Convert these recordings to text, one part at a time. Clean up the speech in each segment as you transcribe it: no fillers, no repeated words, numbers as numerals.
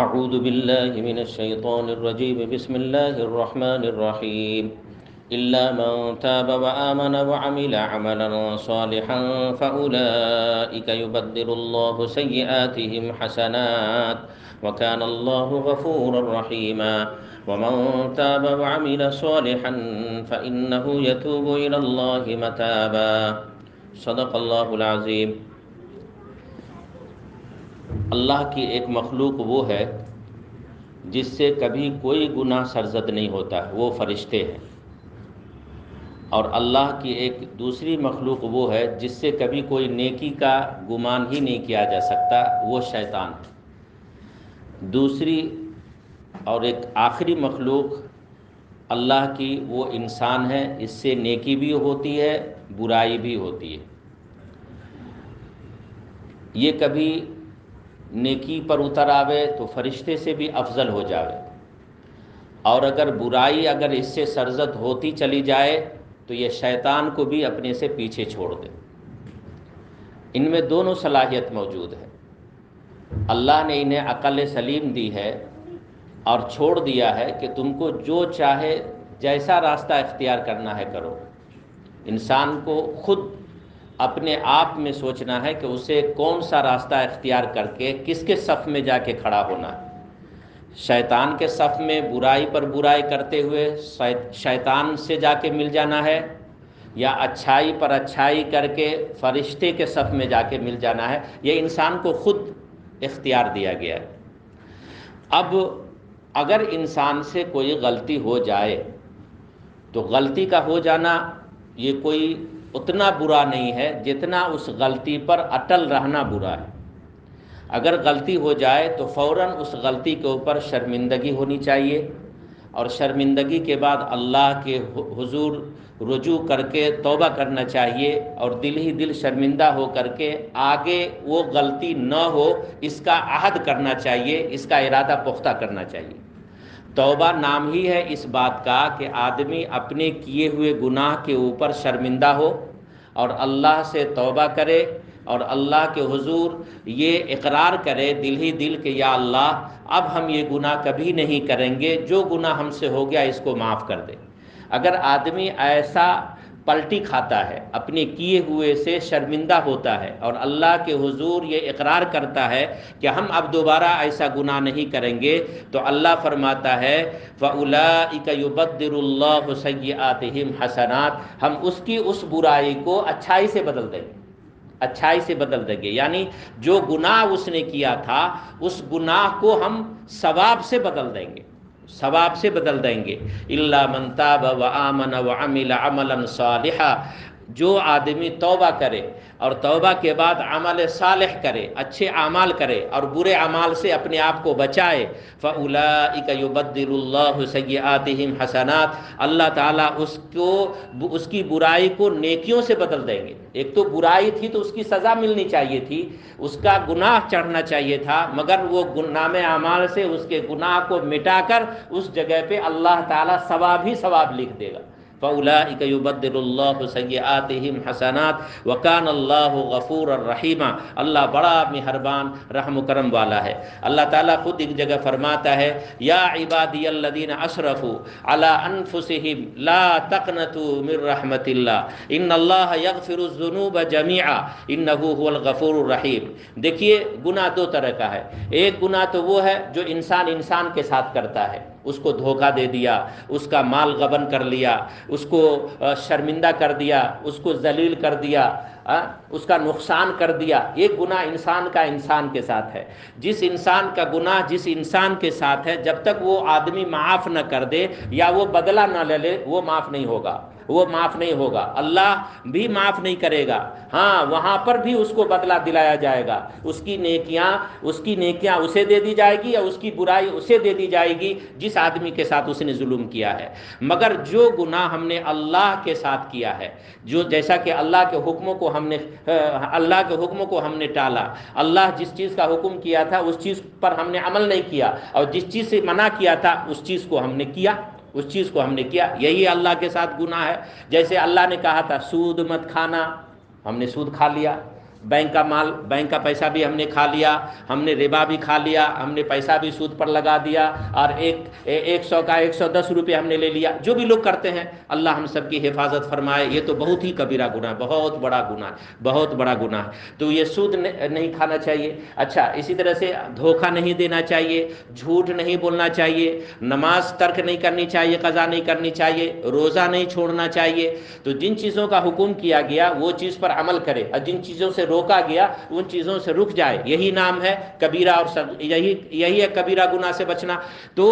اعوذ باللہ من الشیطان الرجیم بسم اللہ الرحمن الرحیم الا من تاب وآمن وعمل عملا صالحا فأولئك يبدل الله سيئاتهم حسنات وكان الله غفورا رحيما ومن تاب وعمل صالحا فإنه يتوب إلى الله متابا صدق اللہ العظیم۔ اللہ کی ایک مخلوق وہ ہے جس سے کبھی کوئی گناہ سرزد نہیں ہوتا، وہ فرشتے ہیں، اور اللہ کی ایک دوسری مخلوق وہ ہے جس سے کبھی کوئی نیکی کا گمان ہی نہیں کیا جا سکتا، وہ شیطان ہے۔ دوسری اور ایک آخری مخلوق اللہ کی وہ انسان ہے، اس سے نیکی بھی ہوتی ہے، برائی بھی ہوتی ہے۔ یہ کبھی نیکی پر اتر آوے تو فرشتے سے بھی افضل ہو جاوے، اور اگر برائی اس سے سرزد ہوتی چلی جائے تو یہ شیطان کو بھی اپنے سے پیچھے چھوڑ دے۔ ان میں دونوں صلاحیت موجود ہے۔ اللہ نے انہیں عقل سلیم دی ہے اور چھوڑ دیا ہے کہ تم کو جو چاہے جیسا راستہ اختیار کرنا ہے کرو۔ انسان کو خود اپنے آپ میں سوچنا ہے کہ اسے کون سا راستہ اختیار کر کے کس کے صف میں جا کے کھڑا ہونا ہے۔ شیطان کے صف میں برائی پر برائی کرتے ہوئے شیطان سے جا کے مل جانا ہے، یا اچھائی پر اچھائی کر کے فرشتے کے صف میں جا کے مل جانا ہے۔ یہ انسان کو خود اختیار دیا گیا ہے۔ اب اگر انسان سے کوئی غلطی ہو جائے تو غلطی کا ہو جانا یہ کوئی اتنا برا نہیں ہے جتنا اس غلطی پر اٹل رہنا برا ہے۔ اگر غلطی ہو جائے تو فوراً اس غلطی کے اوپر شرمندگی ہونی چاہیے، اور شرمندگی کے بعد اللہ کے حضور رجوع کر کے توبہ کرنا چاہیے، اور دل ہی دل شرمندہ ہو کر کے آگے وہ غلطی نہ ہو اس کا عہد کرنا چاہیے، اس کا ارادہ پختہ کرنا چاہیے۔ توبہ نام ہی ہے اس بات کا کہ آدمی اپنے کیے ہوئے گناہ کے اوپر شرمندہ ہو اور اللہ سے توبہ کرے، اور اللہ کے حضور یہ اقرار کرے دل ہی دل کہ یا اللہ اب ہم یہ گناہ کبھی نہیں کریں گے، جو گناہ ہم سے ہو گیا اس کو معاف کر دے۔ اگر آدمی ایسا پلٹی کھاتا ہے، اپنے کیے ہوئے سے شرمندہ ہوتا ہے اور اللہ کے حضور یہ اقرار کرتا ہے کہ ہم اب دوبارہ ایسا گناہ نہیں کریں گے، تو اللہ فرماتا ہے فَأُولَئِكَ يُبَدِّلُ اللَّهُ سَيِّئَاتِهِمْ حَسَنَات، ہم اس کی اس برائی کو اچھائی سے بدل دیں گے، اچھائی سے بدل دیں گے۔ یعنی جو گناہ اس نے کیا تھا اس گناہ کو ہم ثواب سے بدل دیں گے، ثواب سے بدل دیں گے۔ الا من تاب وآمن وعمل عملا صالحا، جو آدمی توبہ کرے اور توبہ کے بعد عمل صالح کرے، اچھے اعمال کرے اور برے اعمال سے اپنے آپ کو بچائے، فَأُولَئِكَ يُبَدِّلُ اللَّهُ سَيِّئَاتِهِمْ حَسَنَات، اللہ تعالیٰ اس کی برائی کو نیکیوں سے بدل دیں گے۔ ایک تو برائی تھی تو اس کی سزا ملنی چاہیے تھی، اس کا گناہ چڑھنا چاہیے تھا، مگر وہ نام اعمال سے اس کے گناہ کو مٹا کر اس جگہ پہ اللہ تعالیٰ ثواب ہی ثواب لکھ دے گا۔ فَأُولَئِكَ يُبَدِّلُ اللَّهُ سَيِّئَاتِهِمْ حَسَنَات وَكَانَ اللَّهُ غَفُورًا رَحِيمًا، اللہ بڑا مہربان رحم و کرم والا ہے۔ اللہ تعالیٰ خود ایک جگہ فرماتا ہے یا عبادی الذین اسرفوا علی انفسہم لا تقنطوا من رحمت اللہ ان اللہ یغفر الذنوب جميعا انہ هو الغفور الرحیم۔ دیکھیے گناہ دو طرح کا ہے۔ ایک گناہ تو وہ ہے جو انسان کے ساتھ کرتا ہے، اس کو دھوکہ دے دیا، اس کا مال غبن کر لیا، اس کو شرمندہ کر دیا، اس کو ذلیل کر دیا، اس کا نقصان کر دیا۔ ایک گناہ انسان کا انسان کے ساتھ ہے۔ جس انسان کا گناہ جس انسان کے ساتھ ہے، جب تک وہ آدمی معاف نہ کر دے یا وہ بدلہ نہ لے لے وہ معاف نہیں ہوگا، وہ معاف نہیں ہوگا، اللہ بھی معاف نہیں کرے گا۔ ہاں وہاں پر بھی اس کو بدلہ دلایا جائے گا، اس کی نیکیاں اسے دے دی جائے گی، یا اس کی برائی اسے دے دی جائے گی جس آدمی کے ساتھ اس نے ظلم کیا ہے۔ مگر جو گناہ ہم نے اللہ کے ساتھ کیا ہے، جو جیسا کہ اللہ کے حکموں کو ہم نے ٹالا، اللہ جس چیز کا حکم کیا تھا اس چیز پر ہم نے عمل نہیں کیا، اور جس چیز سے منع کیا تھا اس چیز کو ہم نے کیا، یہی اللہ کے ساتھ گناہ ہے۔ جیسے اللہ نے کہا تھا سود مت کھانا، ہم نے سود کھا لیا۔ बैंक का माल, बैंक का पैसा भी हमने खा लिया, हमने रिबा भी खा लिया, हमने पैसा भी सूद पर लगा दिया, और 100 का 110 रुपये हमने ले लिया, जो भी लोग करते हैं, अल्लाह हम सब की हिफाजत फरमाए। ये तो बहुत ही कबीरा गुनाह है, बहुत बड़ा गुनाह है, बहुत बड़ा गुनाह है। तो ये सूद नहीं खाना चाहिए। अच्छा, इसी तरह से धोखा नहीं देना चाहिए, झूठ नहीं बोलना चाहिए, नमाज तर्क नहीं करनी चाहिए, क़ज़ा नहीं करनी चाहिए, रोज़ा नहीं छोड़ना चाहिए। तो जिन चीज़ों का हुक्म किया गया वो चीज़ पर अमल करे, और जिन चीज़ों से रोका गया उन चीज़ों से रुक जाए। यही नाम है कबीरा, और यही है कबीरा गुनाह से बचना। तो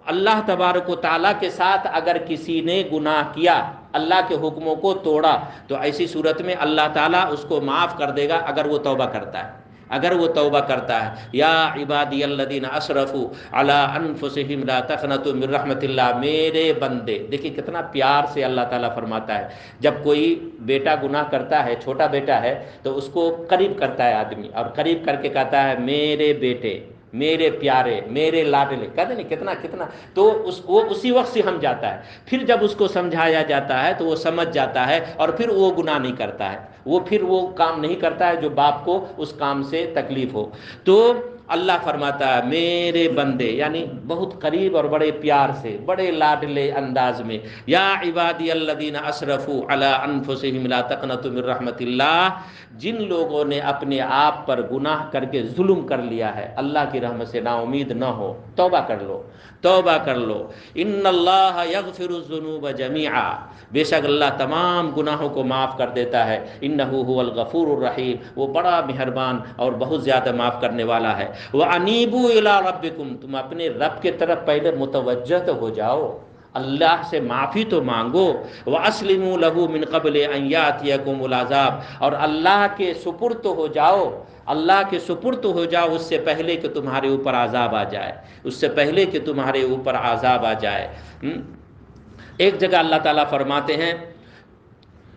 अल्लाह तबारक व तआला के साथ अगर किसी ने गुनाह किया, अल्लाह के हुक्मों को तोड़ा, तो ऐसी सूरत में अल्लाह ताला उसको माफ़ कर देगा अगर वो तौबा करता है, अगर वो तौबा करता है। या इबादियल्लज़ीना असरफू अला अनफुसिहिम ला तक़नतू मिन रहमतिल्लाह, मेरे बंदे। देखिए कितना प्यार से अल्लाह ताला फरमाता है। जब कोई बेटा गुनाह करता है, छोटा बेटा है, तो उसको करीब करता है आदमी, और करीब करके कहता है मेरे बेटे, मेरे प्यारे, मेरे लाडले, कहते नहीं कितना कितना। तो वो उसी वक्त से हम जाता है। फिर जब उसको समझाया जाता है तो वो समझ जाता है, और फिर वो गुनाह नहीं करता है, फिर वो काम नहीं करता है जो बाप को उस काम से तकलीफ हो। तो अल्लाह फरमाता है मेरे बंदे, यानी बहुत करीब और बड़े प्यार से, बड़े लाडले अंदाज में, या इबादियल्लज़ीना असरफू अला अनफुसिहिम ला तक़नतू मिन रहमतिल्लाह, जिन लोगों ने अपने आप पर गुनाह करके जुल्म कर लिया है, अल्लाह की रहमत से नाउमीद न हो, तौबा कर लो, तौबा कर लो। इन्नल्लाह यग़फ़िरुज़्ज़ुनूब जमीआ, बेशक अल्लाह तमाम गुनाहों को माफ़ कर देता है। इन्नहु हुवल गफ़ूरुर रहीम, वो बड़ा मेहरबान और बहुत ज़्यादा माफ़ करने वाला है। व अनीबू इला रब्बिकुम, तुम अपने रब के तरफ पहले मुतवज्जह तो हो जाओ, अल्लाह से माफ़ी तो मांगो। व अस्लिमू लहू मिन क़ब्ल अन यातियकुमुल अज़ाब, और अल्लाह के सुपुर्द तो हो जाओ, अल्लाह के सुपुर्द तो हो जाओ उससे पहले कि तुम्हारे ऊपर आज़ाब आ जाए, उससे पहले कि तुम्हारे ऊपर आज़ाब आ जाए। एक जगह अल्लाह ताला फरमाते हैं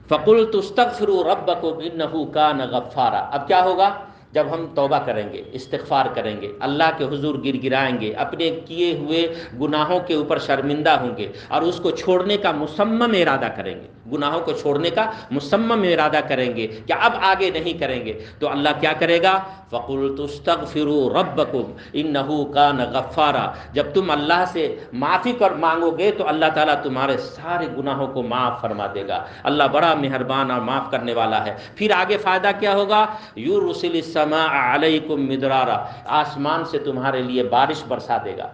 फ़क़ुल्तु अस्तग़फ़िरू रब्बकुम इन्नहु कान गफ़्फ़ारा। अब क्या होगा, जब हम तौबा करेंगे, इस्तिग़फ़ार करेंगे, अल्लाह के हुजूर गिड़गिड़ाएंगे, अपने किए हुए गुनाहों के ऊपर शर्मिंदा होंगे, और उसको छोड़ने का मुसम्मम इरादा करेंगे, गुनाहों को छोड़ने का मुसम्मम इरादा करेंगे कि अब आगे नहीं करेंगे, तो अल्लाह क्या करेगा, फ़क़ुल्तु अस्तग़फ़िरू रब्बकुम इन्नहु कान गफ़्फ़ारा। जब तुम अल्लाह से माफ़ी कर मांगोगे तो अल्लाह ताला तुम्हारे सारे गुनाहों को माफ़ फरमा देगा। अल्लाह बड़ा मेहरबान और माफ़ करने वाला है। फिर आगे फ़ायदा क्या होगा, युरसिलिस समाअ अलैकुम मिदरारा, आसमान से तुम्हारे लिए बारिश बरसा देगा,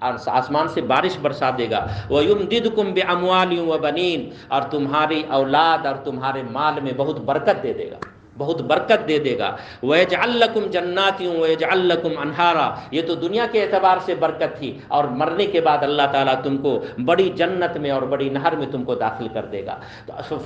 आसमान से बारिश बरसा देगा। व युमदिदकुम बिअमवालिन व बनीन, और तुम्हारी औलाद और तुम्हारे माल में बहुत बरकत दे देगा, बहुत बरकत दे देगा। वयजअल लकुम जन्नातिन वयजअल लकुम अनहारा, ये तो दुनिया के एतबार से बरकत थी, और मरने के बाद अल्लाह ताला तुमको बड़ी जन्नत में और बड़ी नहर में तुमको दाखिल कर देगा। तो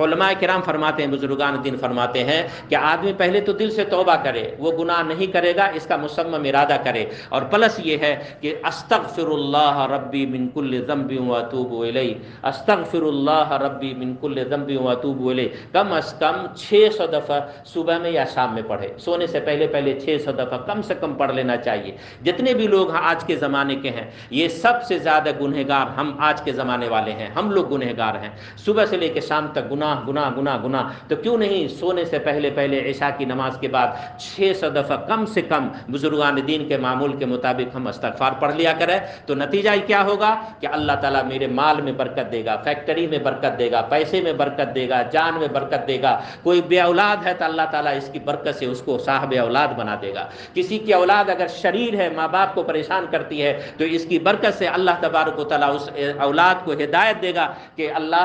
उलमाए किराम फरमाते हैं, बुजुर्गान दीन फरमाते हैं कि आदमी पहले तो दिल से तौबा करे, वो गुनाह नहीं करेगा, इसका मुसम्मम इरादा करे, और प्लस ये है कि अस्तग़फिरुल्लाह रब्बी मिन कुल्लि ज़ंबिन व अतूबु इलैहि, अस्तग़फिरुल्लाह रब्बी मिन कुल्लि ज़ंबिन व अतूबु इलैहि, कम अज़ कम 600 दफ़ा सुबह में या शाम में पढ़े, सोने से पहले 600 दफ़ा कम से कम पढ़ लेना चाहिए। जितने भी लोग आज के ज़माने के हैं, ये सबसे ज़्यादा गुनहगार हम आज के ज़माने वाले हैं, हम लोग गुनहगार हैं। सुबह से लेकर शाम तक गुनाह गुनाह गुनाह गुनाह। तो क्यों नहीं सोने से पहले इशा की नमाज के बाद 600 दफ़ा कम से कम बुजुर्गान दीन के मामूल के मुताबिक हम इस्तिग़फ़ार पढ़ लिया करें। तो नतीजा क्या होगा कि अल्लाह ताला मेरे माल में बरकत देगा, फैक्ट्री में बरकत देगा, पैसे में बरकत देगा, जान में बरकत देगा। कोई बे औलाद है तो अल्लाह ताला इसकी बरकत से उसको साहब औलाद बना देगा। किसी की औलाद अगर शरीर है, माँ बाप को परेशान करती है, तो इसकी बरकत से अल्लाह तबारक व तआला उस औलाद को हिदायत देगा कि अल्लाह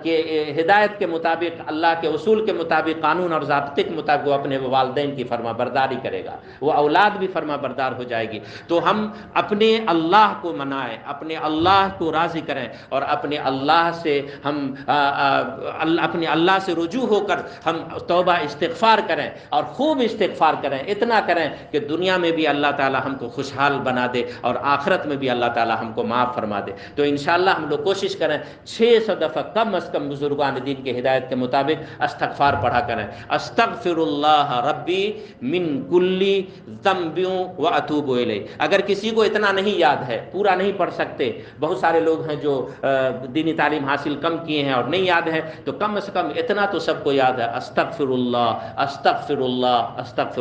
के हिदायत के मुताबिक, अल्लाह के उसूल के मुताबिक, कानून और ज़ाब्ते के मुताबिक वो अपने वालिदैन की फरमा बरदारी करेगा, वो औलाद भी फरमा बरदार हो जाएगी। तो हम अपने अल्लाह को मनाएं, अपने अल्लाह को राज़ी करें, और अपने अल्लाह से हम अपने अल्लाह से रुजू होकर हम तौबा इस्तिग़फ़ार करें, और खूब इस्तिग़फ़ार करें, इतना करें कि दुनिया में भी अल्लाह ताला हमको खुशहाल बना दे और आखिरत में भी अल्लाह ताला हमको माफ़ फरमा दे। तो इंशाअल्लाह हम लोग कोशिश करें 600 दफ़ा कम अज़ कम बुजुर्गान दीन के हिदायत के मुताबिक इस्तिग़फ़ार पढ़ा करें। अस्तग़फ़िरुल्लाह रब्बी मिन कुल्ली ज़ंबिन व अतूबु इलैहि। अगर किसी को इतना नहीं याद है, पूरा नहीं पढ़ सकते, बहुत सारे लोग हैं जो दीनी तालीम हासिल कम किए हैं और नहीं याद है, तो कम से कम इतना तो सबको याद है, अस्तग़फ़िरुल्लाह استغفر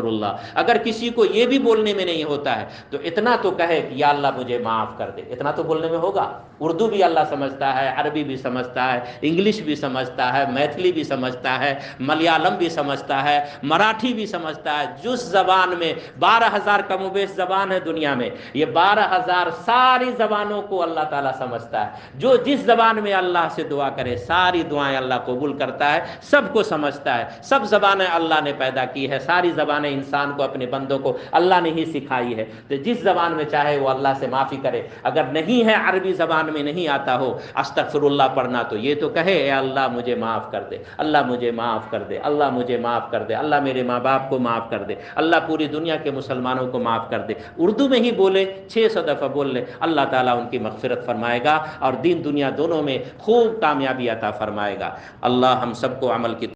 اللہ۔ اگر کسی کو یہ بھی بولنے میں نہیں ہوتا ہے تو اتنا تو کہے کہ یا اللہ مجھے معاف کر دے، اتنا تو بولنے میں ہوگا۔ اردو بھی اللہ سمجھتا ہے، عربی بھی سمجھتا ہے، انگلش بھی سمجھتا ہے، میتھلی بھی سمجھتا ہے، ملیالم بھی سمجھتا ہے، مراٹھی بھی سمجھتا ہے۔ جس زبان میں 12,000 کم و بیش زبان ہے دنیا میں، یہ 12,000 ساری زبانوں کو اللہ تعالیٰ سمجھتا ہے۔ جو جس زبان میں اللہ سے دعا کرے ساری دعائیں اللہ قبول کرتا ہے، سب کو سمجھتا ہے۔ سب زبانیں اللہ نے پیدا کی ہے، ساری زبانیں انسان کو اپنے بندوں کو اللہ نے ہی سکھائی ہے، تو جس زبان میں چاہے وہ اللہ سے معافی کرے۔ اگر نہیں ہے، عربی زبان میں نہیں آتا ہو استغفر اللہ پڑھنا، تو یہ تو کہے اے اللہ مجھے معاف کر دے، اللہ مجھے معاف کر دے، اللہ مجھے معاف کر دے، اللہ میرے ماں باپ کو معاف کر دے، اللہ پوری دنیا کے مسلمانوں کو معاف کر دے۔ اردو میں ہی بولے، 600 دفعہ بول لے، اللہ تعالیٰ ان کی مغفرت فرمائے گا اور دین دنیا دونوں میں خوب کامیابی عطا فرمائے گا۔ اللہ ہم سب کو عمل کی